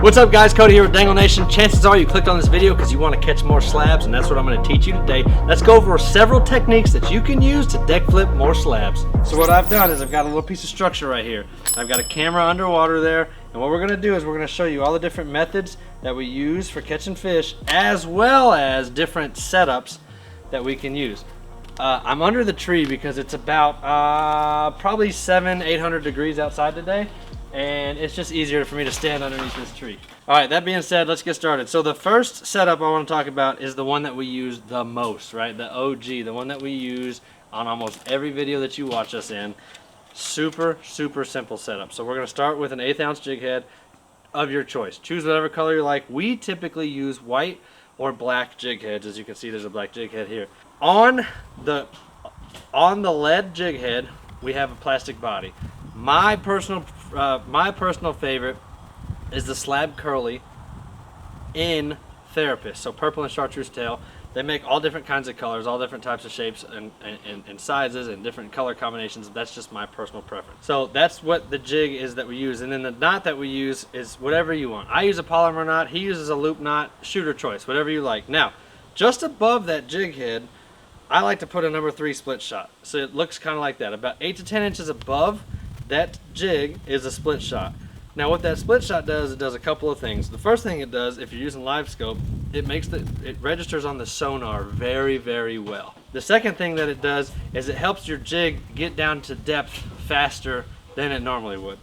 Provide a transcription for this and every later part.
What's up guys, Cody here with Dangle Nation. Chances are you clicked on this video because you want to catch more slabs, and that's what I'm going to teach you today. Let's go over several techniques that you can use to deck flip more slabs. So what I've done is I've got a little piece of structure right here. I've got a camera underwater there, and what we're going to do is we're going to show you all the different methods that we use for catching fish, as well as different setups that we can use. I'm under the tree because it's about probably 700-800 degrees outside today, and it's just easier for me to stand underneath this tree. All right, that being said, let's get started. So the first setup I want to talk about is the one that we use the most, right? The OG, the one that we use on almost every video that you watch us in. Super simple setup. So we're going to start with an 1/8 ounce jig head of your choice. Choose whatever color you like. We typically use white or black jig heads. As you can see, there's a black jig head here. On the lead jig head, we have a plastic body. My personal favorite is the slab curly in Therapist. So purple and chartreuse tail. They make all different kinds of colors, all different types of shapes and sizes and different color combinations. That's just my personal preference. So that's what the jig is that we use. And then the knot that we use is whatever you want. I use a polymer knot. He uses a loop knot. Shooter choice, whatever you like. Now, just above that jig head, I like to put a number 3 split shot. So it looks kind of like that. About 8 to 10 inches above that jig is a split shot. Now what that split shot does, it does a couple of things. The first thing it does, if you're using live scope, it registers on the sonar very well. The second thing that it does is it helps your jig get down to depth faster than it normally would.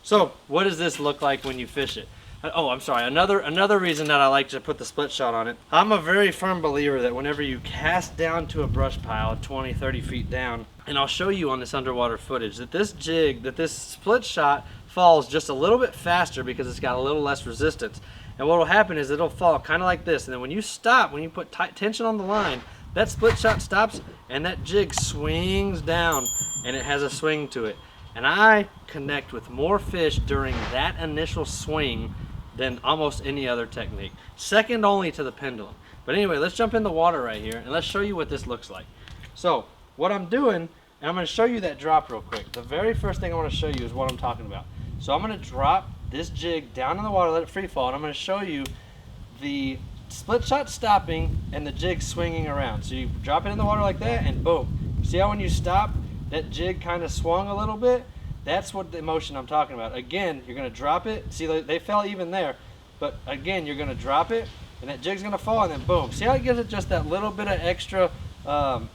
So what does this look like when you fish it? Oh, I'm sorry, another reason that I like to put the split shot on it, I'm a very firm believer that whenever you cast down to a brush pile 20-30 feet down, and I'll show you on this underwater footage, that this split shot falls just a little bit faster because it's got a little less resistance. And what will happen is it'll fall kind of like this, and then when you stop, when you put tight tension on the line, that split shot stops and that jig swings down and it has a swing to it. And I connect with more fish during that initial swing than almost any other technique. Second only to the pendulum. But anyway, let's jump in the water right here and let's show you what this looks like. So what I'm doing, and I'm going to show you that drop real quick. The very first thing I want to show you is what I'm talking about. So I'm going to drop this jig down in the water, let it free fall, and I'm going to show you the split shot stopping and the jig swinging around. So you drop it in the water like that and boom. See how when you stop, that jig kind of swung a little bit? That's what the motion I'm talking about. Again, you're going to drop it. See, they fell even there. But again, you're going to drop it, and that jig's going to fall, and then boom. See how it gives it just that little bit of extra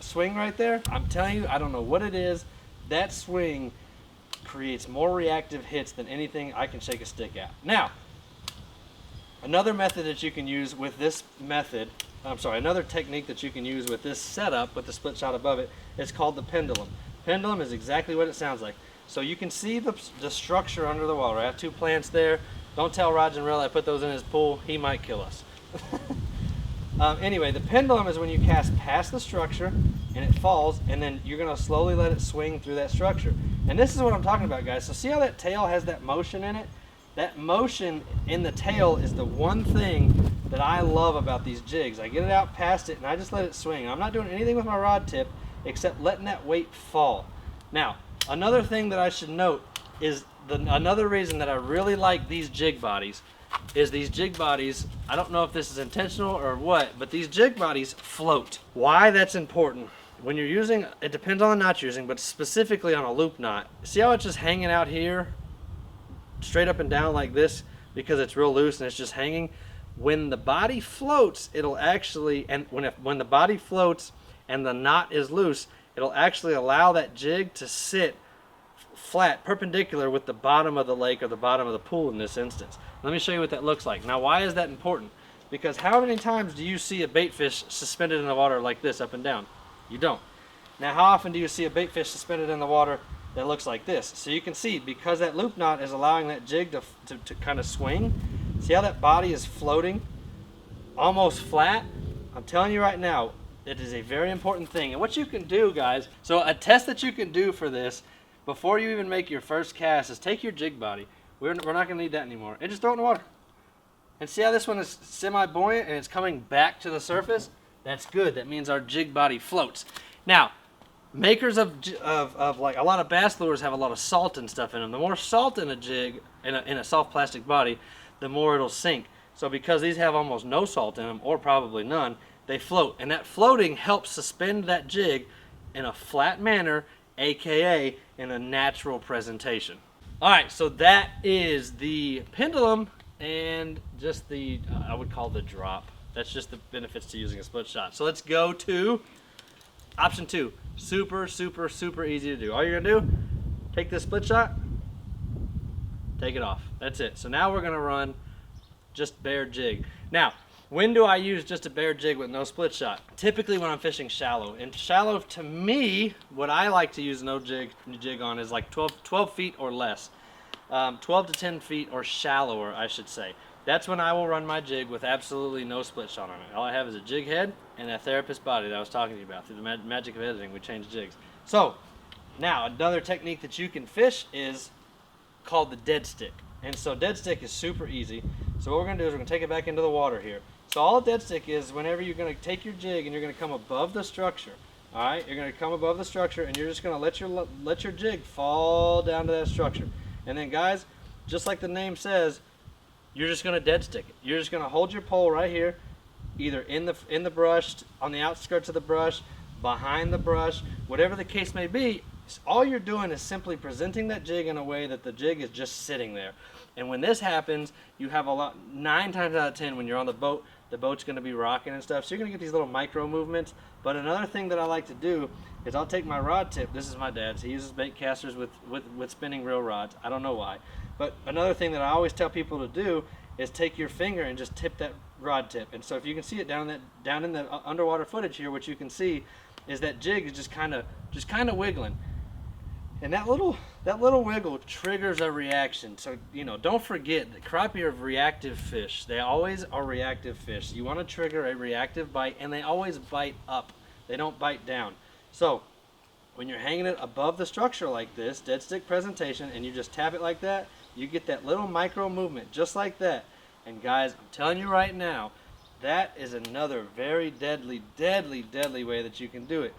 swing right there? I'm telling you, I don't know what it is. That swing creates more reactive hits than anything I can shake a stick at. Now, another method that you can use with this another technique that you can use with this setup, with the split shot above it, is called the pendulum. Pendulum is exactly what it sounds like. So you can see the structure under the water. I have 2 plants there. Don't tell Raj and Rel I put those in his pool. He might kill us. Anyway, the pendulum is when you cast past the structure and it falls, and then you're going to slowly let it swing through that structure. And this is what I'm talking about, guys. So see how that tail has that motion in it? That motion in the tail is the one thing that I love about these jigs. I get it out past it and I just let it swing. I'm not doing anything with my rod tip except letting that weight fall. Now, another thing that I should note is another reason that I really like these jig bodies is these jig bodies, I don't know if this is intentional or what, but these jig bodies float. Why that's important? When you're using, it depends on the knot you're using, but specifically on a loop knot. See how it's just hanging out here, straight up and down like this, because it's real loose and it's just hanging? When the body floats, it'll actually, and when the body floats and the knot is loose, it'll actually allow that jig to sit flat, perpendicular with the bottom of the lake or the bottom of the pool in this instance. Let me show you what that looks like. Now, why is that important? Because how many times do you see a bait fish suspended in the water like this, up and down? You don't. Now, how often do you see a bait fish suspended in the water that looks like this? So you can see, because that loop knot is allowing that jig to kind of swing, see how that body is floating almost flat? I'm telling you right now, it is a very important thing. And what you can do, guys, so a test that you can do for this before you even make your first cast is take your jig body. We're not going to need that anymore. And just throw it in the water. And see how this one is semi-buoyant and it's coming back to the surface? That's good. That means our jig body floats. Now, makers of like a lot of bass lures have a lot of salt and stuff in them. The more salt in a jig, in a soft plastic body, the more it'll sink. So because these have almost no salt in them, or probably none, they float. And that floating helps suspend that jig in a flat manner, aka in a natural presentation. All right, so that is the pendulum and just the, I would call the drop. That's just the benefits to using a split shot. So let's go to option 2. Super, super, super easy to do. All you're gonna do, take this split shot, take it off. That's it. So now we're gonna run just bare jig. Now, when do I use just a bare jig with no split shot? Typically when I'm fishing shallow. And shallow, to me, what I like to use no jig on is like 12 feet or less. 12 to 10 feet or shallower, I should say. That's when I will run my jig with absolutely no split shot on it. All I have is a jig head and that therapist body that I was talking to you about. Through the magic of editing, we change jigs. So, now another technique that you can fish is called the dead stick. And so dead stick is super easy. So what we're gonna do is we're gonna take it back into the water here. So all a dead stick is whenever you're gonna take your jig and you're gonna come above the structure. All right, you're gonna come above the structure and you're just gonna let your jig fall down to that structure. And then guys, just like the name says, you're just gonna dead stick it. You're just gonna hold your pole right here, either in the brush, on the outskirts of the brush, behind the brush, whatever the case may be. All you're doing is simply presenting that jig in a way that the jig is just sitting there. And when this happens, you have 9 times out of 10 when you're on the boat's going to be rocking and stuff. So you're going to get these little micro movements. But another thing that I like to do is I'll take my rod tip. This is my dad's. He uses bait casters with spinning reel rods. I don't know why. But another thing that I always tell people to do is take your finger and just tip that rod tip. And so if you can see it down in the underwater footage here, what you can see is that jig is just kind of wiggling. And that little wiggle triggers a reaction. So, you know, don't forget that crappie are reactive fish. They always are reactive fish. You want to trigger a reactive bite, and they always bite up. They don't bite down. So, when you're hanging it above the structure like this, dead stick presentation, and you just tap it like that, you get that little micro movement just like that. And guys, I'm telling you right now, that is another very deadly, deadly, deadly way that you can do it.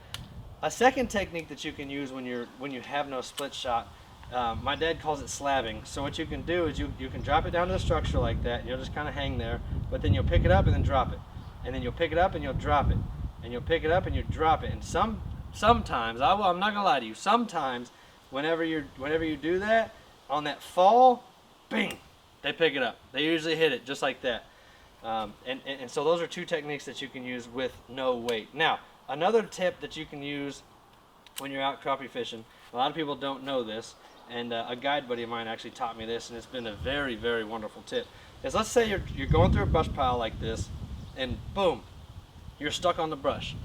A second technique that you can use when you have no split shot, my dad calls it slabbing. So what you can do is you can drop it down to the structure like that, and you'll just kind of hang there, but then you'll pick it up and then drop it. And then you'll pick it up and you'll drop it. And you'll pick it up and you drop it. And sometimes, I'm not gonna lie to you, sometimes whenever you do that, on that fall, bing, they pick it up. They usually hit it just like that. And so those are 2 techniques that you can use with no weight. Now, another tip that you can use when you're out crappie fishing, a lot of people don't know this, and a guide buddy of mine actually taught me this, and it's been a very, very wonderful tip, is let's say you're going through a brush pile like this, and boom, you're stuck on the brush.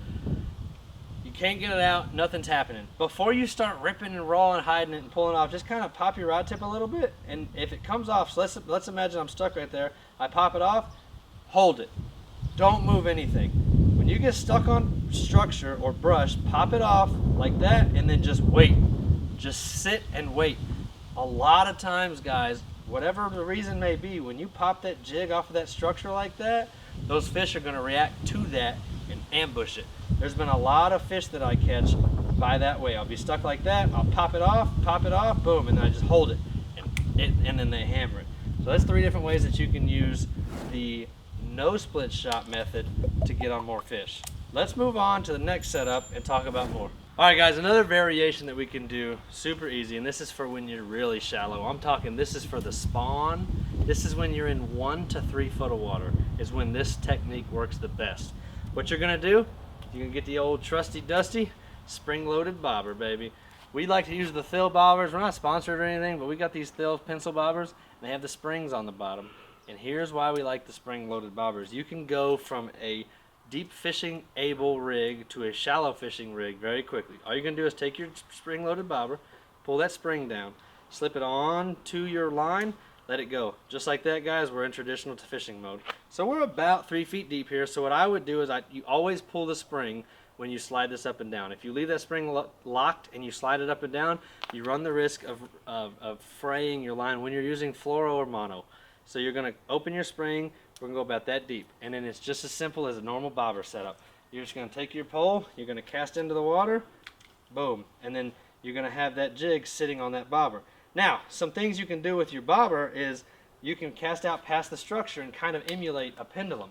You can't get it out, nothing's happening. Before you start ripping and rolling, hiding it and pulling it off, just kind of pop your rod tip a little bit, and if it comes off, so let's imagine I'm stuck right there, I pop it off, hold it. Don't move anything. When you get stuck on structure or brush, pop it off like that and then just wait. Just sit and wait. A lot of times, guys, whatever the reason may be, when you pop that jig off of that structure like that, those fish are going to react to that and ambush it. There's been a lot of fish that I catch by that way. I'll be stuck like that, I'll pop it off, boom, and then I just hold it, and then they hammer it. So that's 3 different ways that you can use the no split shot method to get on more fish. Let's move on to the next setup and talk about more. All right guys, another variation that we can do, super easy, and this is for when you're really shallow. I'm talking, this is for the spawn. This is when you're in 1 to 3 foot of water, is when this technique works the best. What you're gonna do, you're gonna get the old trusty dusty spring-loaded bobber, baby. We like to use the Thill bobbers. We're not sponsored or anything, but we got these Thill pencil bobbers, and they have the springs on the bottom. And here's why we like the spring-loaded bobbers. You can go from a deep fishing able rig to a shallow fishing rig very quickly. All you're gonna do is take your spring-loaded bobber, pull that spring down, slip it on to your line, let it go. Just like that, guys, we're in traditional fishing mode. So we're about 3 feet deep here. So what I would do is you always pull the spring when you slide this up and down. If you leave that spring locked and you slide it up and down, you run the risk of fraying your line when you're using fluoro or mono. So you're gonna open your spring, we're gonna go about that deep. And then it's just as simple as a normal bobber setup. You're just gonna take your pole, you're gonna cast into the water, boom. And then you're gonna have that jig sitting on that bobber. Now, some things you can do with your bobber is you can cast out past the structure and kind of emulate a pendulum.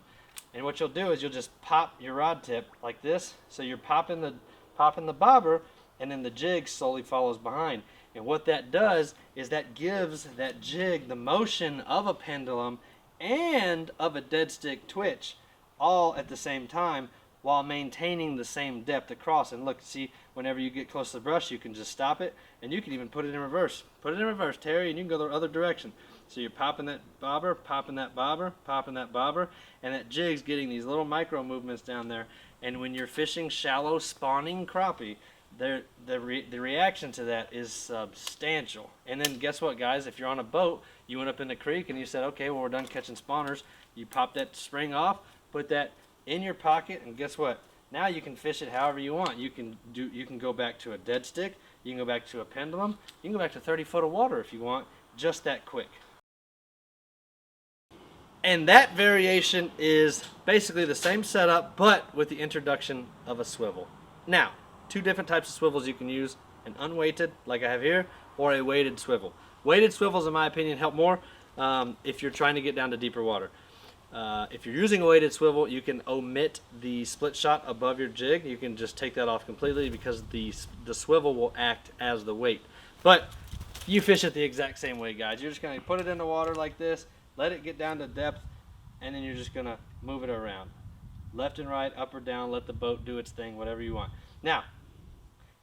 And what you'll do is you'll just pop your rod tip like this. So you're popping the bobber, and then the jig slowly follows behind. And what that does is that gives that jig the motion of a pendulum and of a dead stick twitch all at the same time, while maintaining the same depth across. And look, see, whenever you get close to the brush, you can just stop it, and you can even put it in reverse. Put it in reverse, Terry, and you can go the other direction. So you're popping that bobber, popping that bobber, popping that bobber, and that jig's getting these little micro movements down there. And when you're fishing shallow spawning crappie, the reaction to that is substantial. And then guess what, guys? If you're on a boat, you went up in the creek and you said, okay, well, we're done catching spawners. You pop that spring off, put that in your pocket, and guess what? Now you can fish it however you want. You can go back to a dead stick, you can go back to a pendulum, you can go back to 30 foot of water if you want, just that quick. And that variation is basically the same setup, but with the introduction of a swivel. Now, two different types of swivels you can use: an unweighted, like I have here, or a weighted swivel. Weighted swivels, in my opinion, help more if you're trying to get down to deeper water. If you're using a weighted swivel, you can omit the split shot above your jig. You can just take that off completely because the swivel will act as the weight. But you fish it the exact same way, guys. You're just going to put it in the water like this, let it get down to depth, and then you're just going to move it around. Left and right, up or down, let the boat do its thing, whatever you want. Now,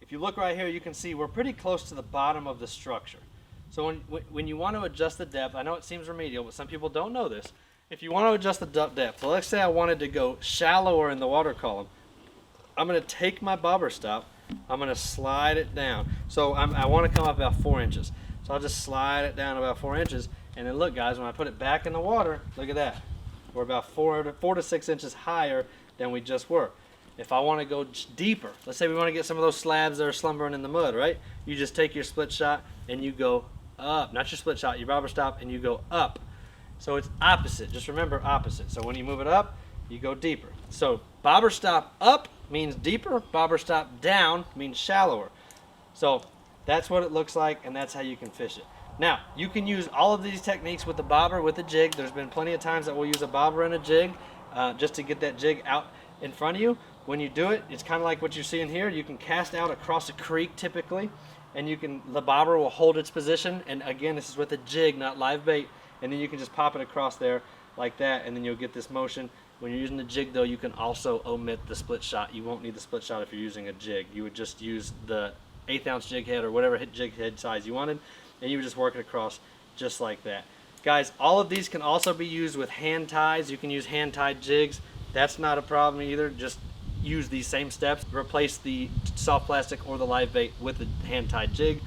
if you look right here, you can see we're pretty close to the bottom of the structure. So when you want to adjust the depth, I know it seems remedial, but some people don't know this. If you want to adjust the depth, so let's say I wanted to go shallower in the water column, I'm going to take my bobber stop, I'm going to slide it down. So I want to come up about 4 inches. So I'll just slide it down about 4 inches, and then look, guys, when I put it back in the water, look at that. We're about 4 to 6 inches higher than we just were. If I want to go deeper, let's say we want to get some of those slabs that are slumbering in the mud, right? You just take your split shot and you go up, not your split shot, your bobber stop, and you go up. So it's opposite, just remember opposite. So when you move it up, you go deeper. So bobber stop up means deeper, bobber stop down means shallower. So that's what it looks like, and that's how you can fish it. Now, you can use all of these techniques with the bobber, with the jig. There's been plenty of times that we'll use a bobber and a jig just to get that jig out in front of you. When you do it, it's kind of like what you're seeing here. You can cast out across a creek typically, and the bobber will hold its position. And again, this is with a jig, not live bait. And then you can just pop it across there like that, and then you'll get this motion. When you're using the jig, though, you can also omit the split shot. You won't need the split shot if you're using a jig. You would just use the 1/8 ounce jig head or whatever jig head size you wanted, and you would just work it across just like that. Guys, all of these can also be used with hand ties. You can use hand tied jigs. That's not a problem either. Just use these same steps. Replace the soft plastic or the live bait with the hand tied jig,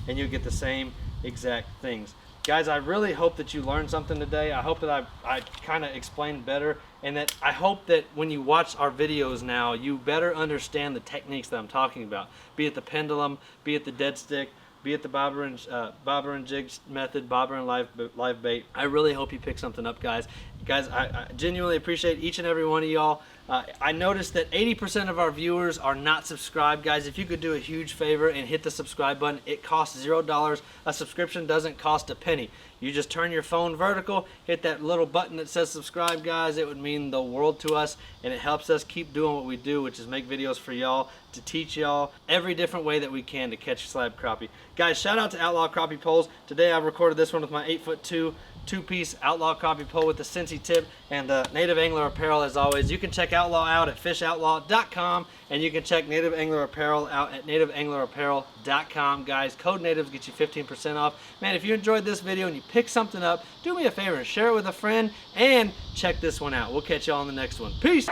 and you'll get the same exact things. Guys, I really hope that you learned something today. I hope that I kind of explained better, and that I hope that when you watch our videos now, you better understand the techniques that I'm talking about. Be it the pendulum, be it the dead stick, be it the bobber and jig method, bobber and live bait. I really hope you pick something up, guys. Guys, I genuinely appreciate each and every one of y'all. I noticed that 80% of our viewers are not subscribed. Guys, if you could do a huge favor and hit the subscribe button, it costs $0. A subscription doesn't cost a penny. You just turn your phone vertical, hit that little button that says subscribe, guys. It would mean the world to us, and it helps us keep doing what we do, which is make videos for y'all, to teach y'all every different way that we can to catch slab crappie. Guys, shout out to Outlaw Crappie Poles. Today I've recorded this one with my 8'2" two-piece Outlaw Crappie pole with the Cincy tip and Native Angler apparel as always. You can check Outlaw out at fishoutlaw.com, and you can check Native Angler apparel out at nativeanglerapparel.com. Guys, code NATIVES gets you 15% off. Man, if you enjoyed this video and you pick something up, do me a favor and share it with a friend, and check this one out. We'll catch y'all on the next one. Peace!